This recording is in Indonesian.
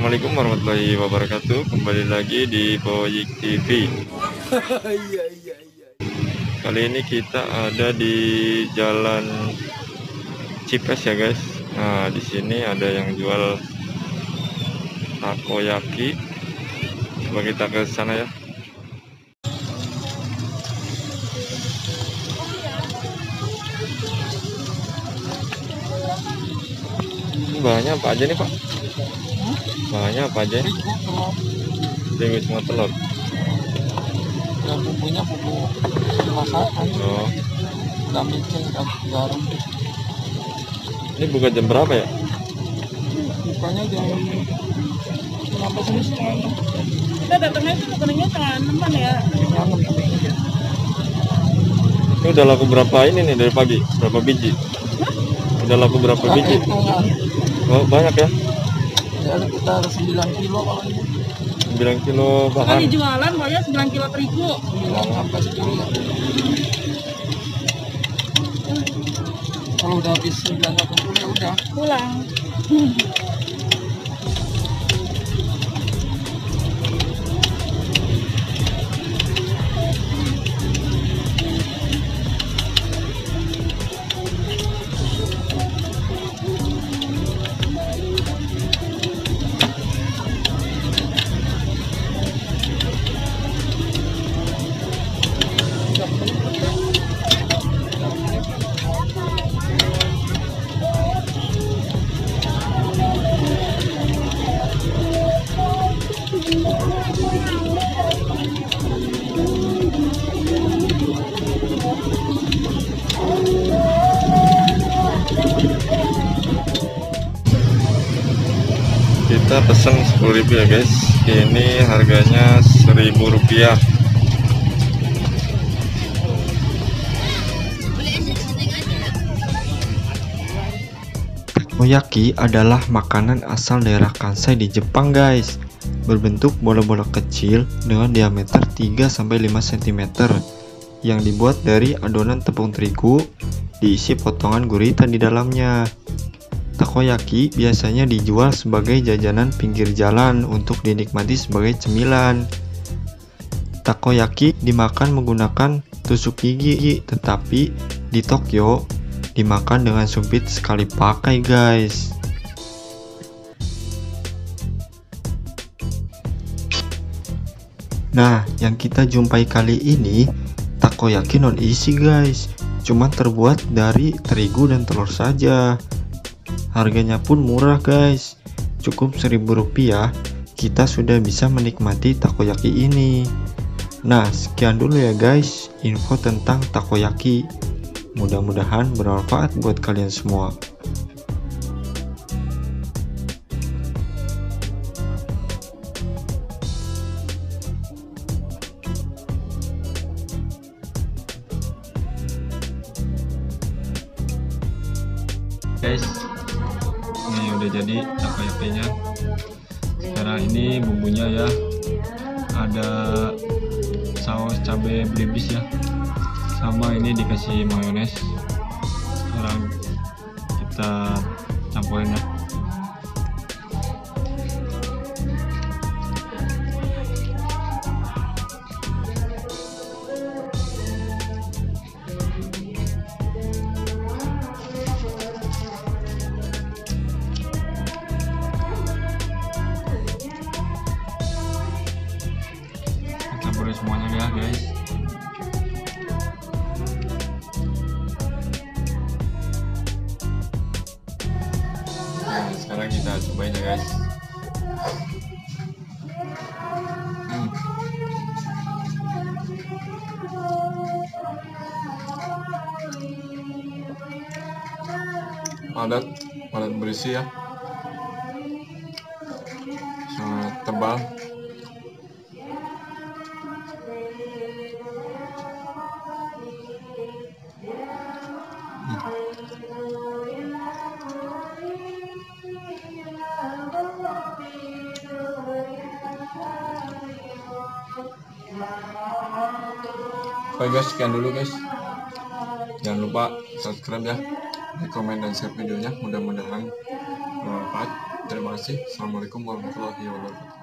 Assalamualaikum warahmatallahi wabarakatuh. Kembali lagi di Boyik TV. Kali ini kita ada di Jalan Cipes ya guys. Nah, di sini ada yang jual takoyaki. Coba kita ke sana ya. Ini bahannya apa aja nih Pak? Bahannya apa aja nih? Terigu semua telur. Dan bumbunya bumbu masakan. Oh, Nggak micin, garam. ini buka jam berapa ya? Bukanya jam 15 setengah. Kita datangnya itu sebenarnya setengah 6 ya. Ini udah laku berapa ini nih dari pagi? Berapa biji? Udah laku berapa biji? Oh, banyak ya? Ya sekitar 9 kilo kalau ini. 9 kilo Kan bahan. jualan pokoknya 9 kilo terigu. 9 sampai 10 ya. Kalau udah habis 9 atau 10 ya udah. Pulang. Kita pesen 10.000 ya guys. Ini harganya Rp1.000. Takoyaki adalah makanan asal daerah Kansai di Jepang guys. Berbentuk bola-bola kecil dengan diameter 3-5 cm yang dibuat dari adonan tepung terigu diisi potongan gurita di dalamnya. Takoyaki biasanya dijual sebagai jajanan pinggir jalan untuk dinikmati sebagai cemilan. Takoyaki dimakan menggunakan tusuk gigi, tetapi di Tokyo dimakan dengan sumpit sekali pakai guys. Nah, yang kita jumpai kali ini takoyaki non isi guys, cuma terbuat dari terigu dan telur saja. Harganya pun murah guys, cukup Rp1.000 kita sudah bisa menikmati takoyaki ini. Nah, sekian dulu ya guys info tentang takoyaki. Mudah-mudahan bermanfaat buat kalian semua. Guys, ini udah jadi takoyakinya. Sekarang ini bumbunya ya, ada saus cabai belibis ya, sama ini dikasih mayones. Sekarang kita campurin ya. Campurin semuanya ya guys. Nah, sekarang kita cobain ya guys. Padat berisi ya, sangat tebal. Oke guys, sekian dulu guys. Jangan lupa subscribe ya, like, komen, dan share videonya. Mudah-mudahan bermanfaat. Terima kasih. Assalamualaikum warahmatullahi wabarakatuh.